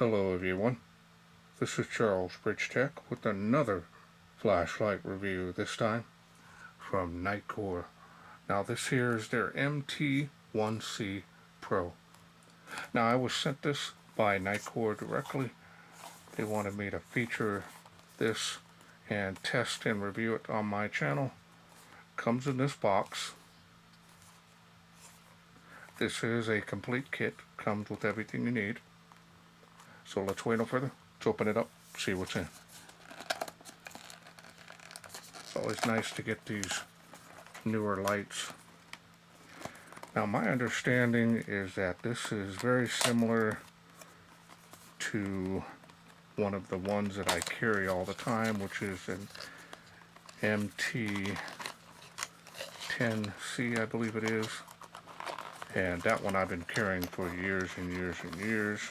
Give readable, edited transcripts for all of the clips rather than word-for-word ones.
Hello everyone, this is Charles BridgTec with another flashlight review, this time from Nitecore. Now this here is their MT1C Pro. Now I was sent this by Nitecore directly. They wanted me to feature this and test and review it on my channel. Comes in this box. This is a complete kit, comes with everything you need. So let's wait no further. Let's open it up, see what's in. It's always nice to get these newer lights. Now my understanding is that this is very similar to one of the ones that I carry all the time, which is an MT10C, I believe it is. And that one I've been carrying for years and years and years.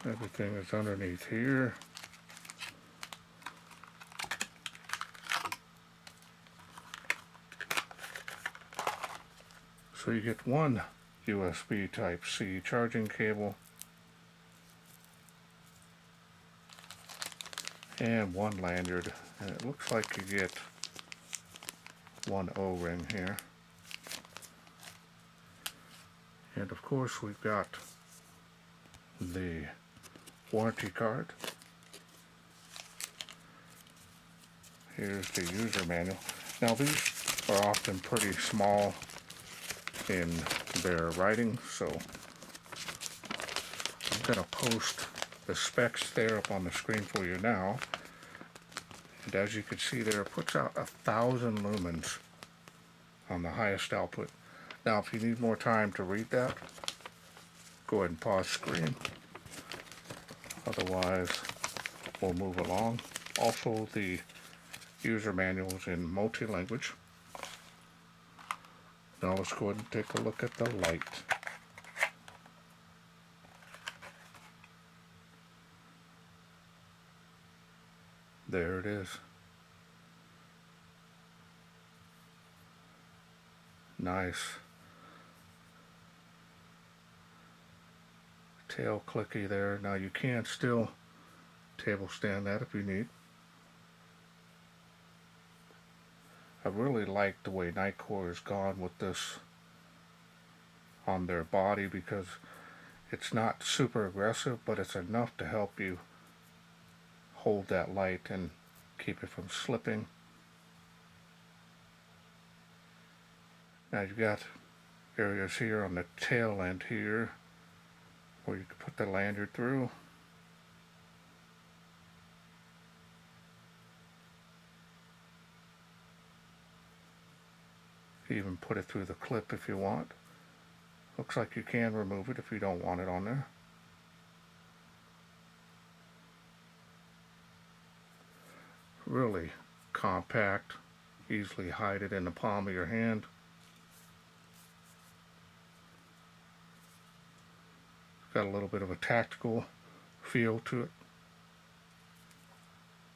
Everything is underneath here. So you get one USB Type-C charging cable and one lanyard, and it looks like you get one O-ring here. And of course we've got the warranty card. Here's the user manual. Now these are often pretty small in their writing, so I'm going to post the specs there up on the screen for you now. And as you can see there, it puts out 1,000 lumens on the highest output. Now if you need more time to read that, go ahead and pause screen. Otherwise, we'll move along. Also, the user manual is in multi-language. Now let's go ahead and take a look at the light. There it is. Nice. Tail clicky there. Now you can still table stand that if you need. I really like the way Nitecore has gone with this on their body, because it's not super aggressive, but it's enough to help you hold that light and keep it from slipping. Now you've got areas here on the tail end here where you can put the lanyard through. You even put it through the clip if you want. Looks like you can remove it if you don't want it on there. Really compact, easily hide it in the palm of your hand. Got a little bit of a tactical feel to it.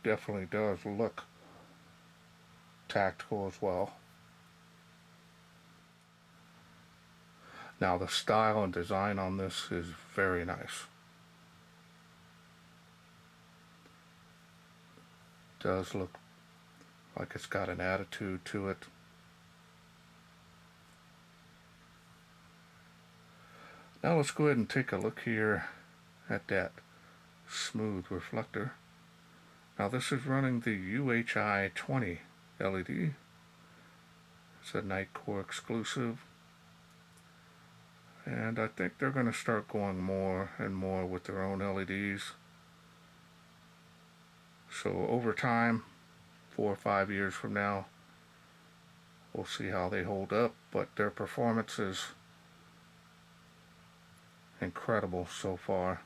Definitely does look tactical as well. Now the style and design on this is very nice. Does look like it's got an attitude to it. Now let's go ahead and take a look here at that smooth reflector. Now this is running the UHI 20 LED. It's a Nitecore exclusive. And I think they're going to start going more and more with their own LEDs. So over time, 4 or 5 years from now, we'll see how they hold up. But their performance is incredible so far.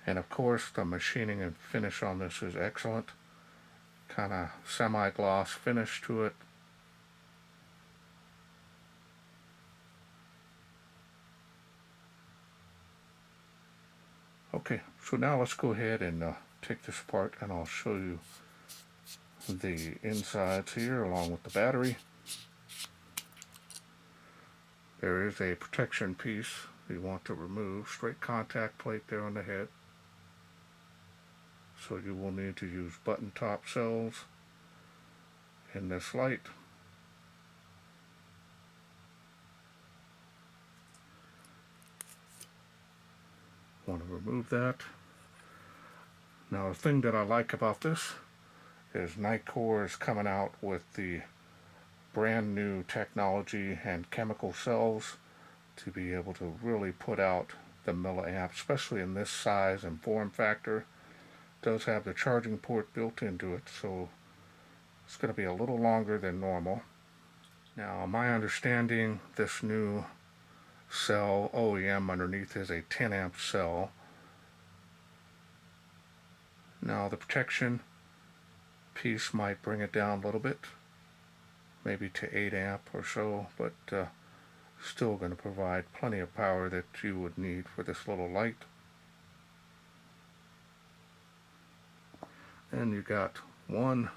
And of course the machining and finish on this is excellent. Kind of semi-gloss finish to it. Okay, so now let's go ahead and take this apart and I'll show you the insides here along with the battery. There is a protection piece you want to remove, straight contact plate there on the head. So you will need to use button top cells in this light. Want to remove that. Now the thing that I like about this is Nitecore is coming out with the brand new technology and chemical cells to be able to really put out the milliamp, especially in this size and form factor. It does have the charging port built into it, so it's going to be a little longer than normal. Now my understanding, this new cell OEM underneath is a 10 amp cell. Now the protection piece might bring it down a little bit, maybe to 8 amp or so, but still going to provide plenty of power that you would need for this little light. And you got one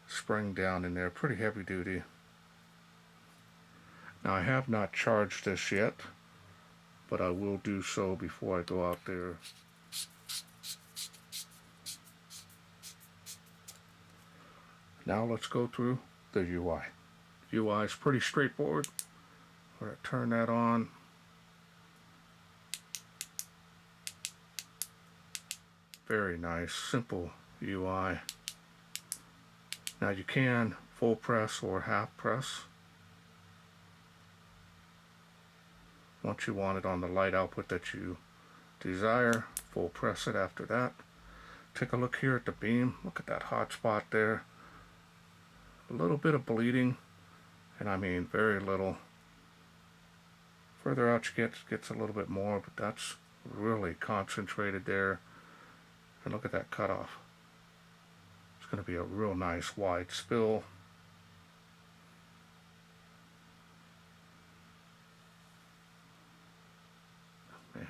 spring down in there, pretty heavy duty. Now I have not charged this yet, but I will do so before I go out there. Now let's go through the UI. UI is pretty straightforward. We're going to turn that on. Very nice, simple UI. Now you can full press or half press. Once you want it on the light output that you desire, full press it after that. Take a look here at the beam. Look at that hot spot there. A little bit of bleeding, and I mean very little. Further out you gets a little bit more, but that's really concentrated there. And look at that cutoff. It's going to be a real nice wide spill. Man.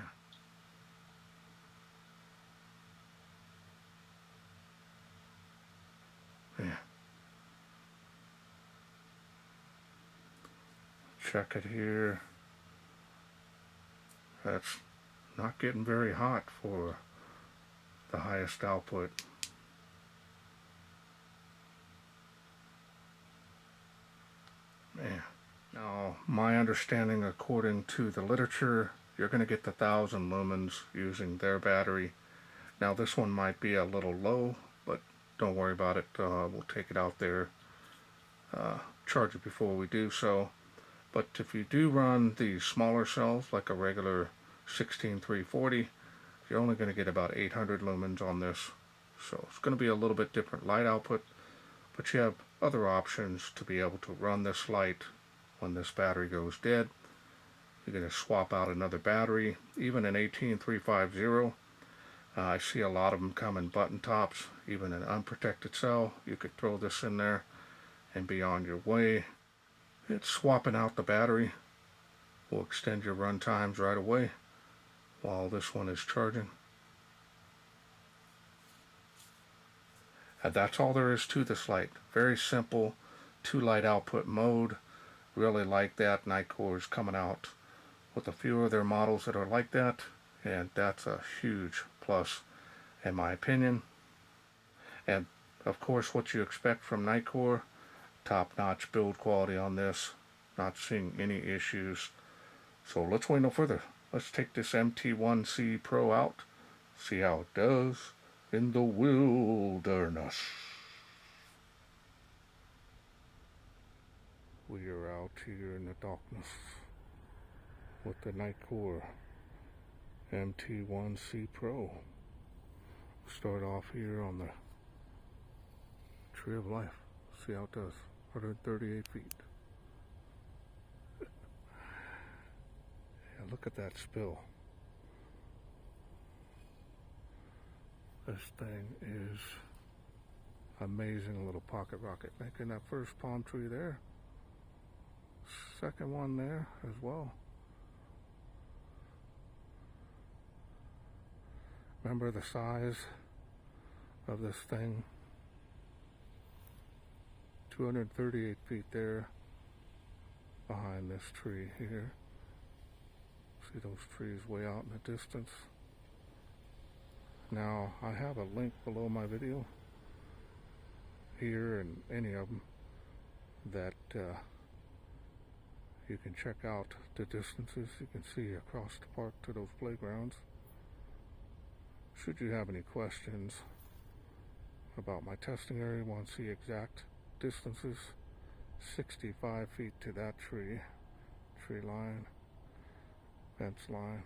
Man. Check it here. That's not getting very hot for the highest output. Man. Now, my understanding, according to the literature, you're going to get the 1000 lumens using their battery. Now this one might be a little low, but don't worry about it. We'll take it out there, charge it before we do so. But if you do run the smaller cells, like a regular 16340, you're only going to get about 800 lumens on this. So it's going to be a little bit different light output, but you have other options to be able to run this light when this battery goes dead. You're going to swap out another battery, even an 18350. I see a lot of them come in button tops, even an unprotected cell. You could throw this in there and be on your way. It's swapping out the battery will extend your run times right away while this one is charging. And that's all there is to this light. Very simple, 2 light output mode. Really like that. Nitecore is coming out with a few of their models that are like that, and that's a huge plus in my opinion. And of course what you expect from Nitecore, top-notch build quality on this, not seeing any issues. So let's wait no further. Let's take this MT1C Pro out, see how it does in the wilderness. We are out here in the darkness with the Nitecore MT1C Pro. Start off here on the Tree of Life. See how it does. 138 feet. Yeah, look at that spill. This thing is amazing. Little pocket rocket. Making that first palm tree there. Second one there as well. Remember the size of this thing? 238 feet there behind this tree here. See those trees way out in the distance. Now, I have a link below my video here and any of them that you can check out the distances you can see across the park to those playgrounds. Should you have any questions about my testing area, want to see exact distances, 65 feet to that tree line, fence line.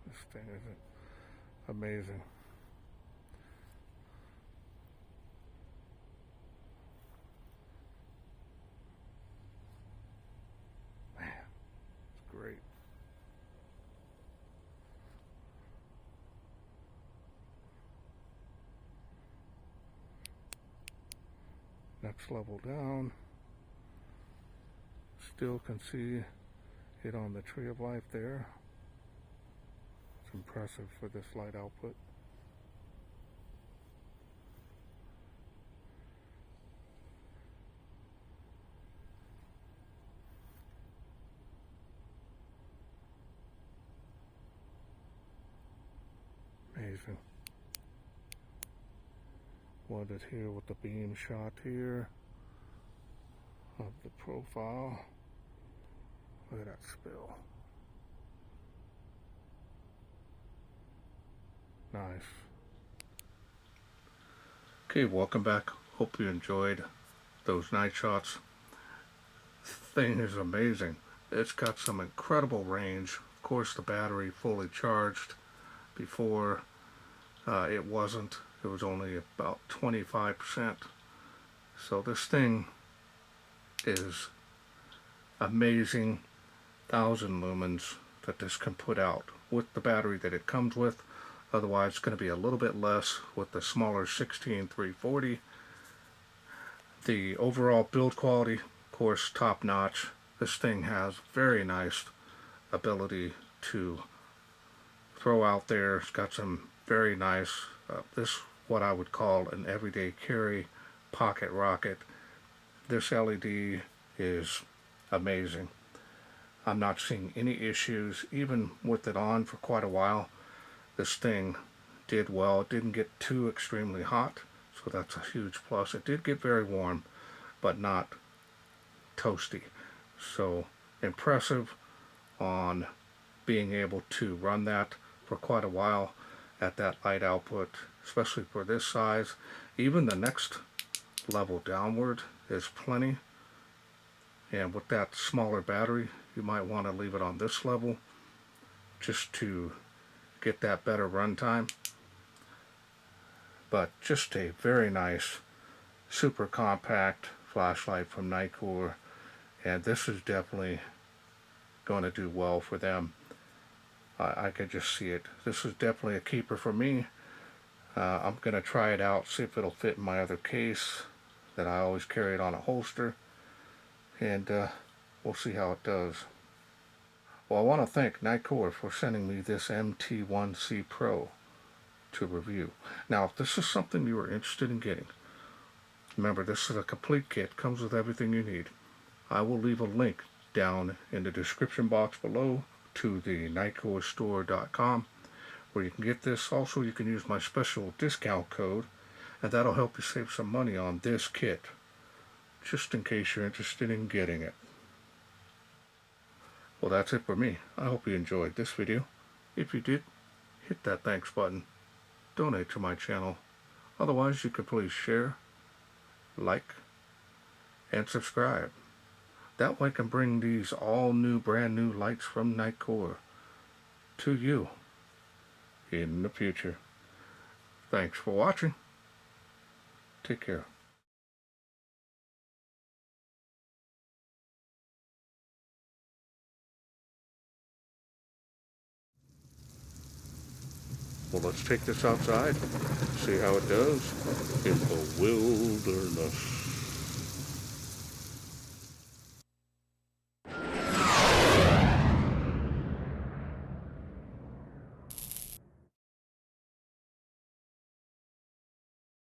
This thing is amazing. Man, it's great. Next level down, still can see it on the tree of life there. It's impressive for this light output. Amazing. Wanted here with the beam shot here of the profile. Look at that spill. Nice. Okay, welcome back. Hope you enjoyed those night shots. Thing is amazing. It's got some incredible range. Of course, the battery fully charged. Before it wasn't. It was only about 25%. So this thing is amazing. 1,000 lumens that this can put out with the battery that it comes with. Otherwise, it's going to be a little bit less with the smaller 16340. The overall build quality, of course, top notch. This thing has very nice ability to throw out there. It's got some very nice, this what I would call an everyday carry pocket rocket. This LED is amazing. I'm not seeing any issues, even with it on for quite a while. This thing did well. It didn't get too extremely hot, so that's a huge plus. It did get very warm, but not toasty. So impressive on being able to run that for quite a while at that light output, especially for this size. Even the next level downward is plenty, and with that smaller battery you might want to leave it on this level just to get that better runtime. But just a very nice super compact flashlight from Nitecore, and this is definitely going to do well for them. I could just see it. This is definitely a keeper for me. I'm going to try it out, see if it'll fit in my other case that I always carry it on a holster, and we'll see how it does. Well, I want to thank Nitecore for sending me this MT1C Pro to review. Now, if this is something you are interested in getting, remember, this is a complete kit, comes with everything you need. I will leave a link down in the description box below to the nitecorestore.com where you can get this. Also, you can use my special discount code, and that'll help you save some money on this kit, just in case you're interested in getting it. Well, that's it for me. I hope you enjoyed this video. If you did, hit that thanks button, donate to my channel. Otherwise, you could please share, like, and subscribe. That way I can bring these all new, brand new lights from Nitecore to you in the future. Thanks for watching. Take care. Well, let's take this outside, see how it does in the wilderness.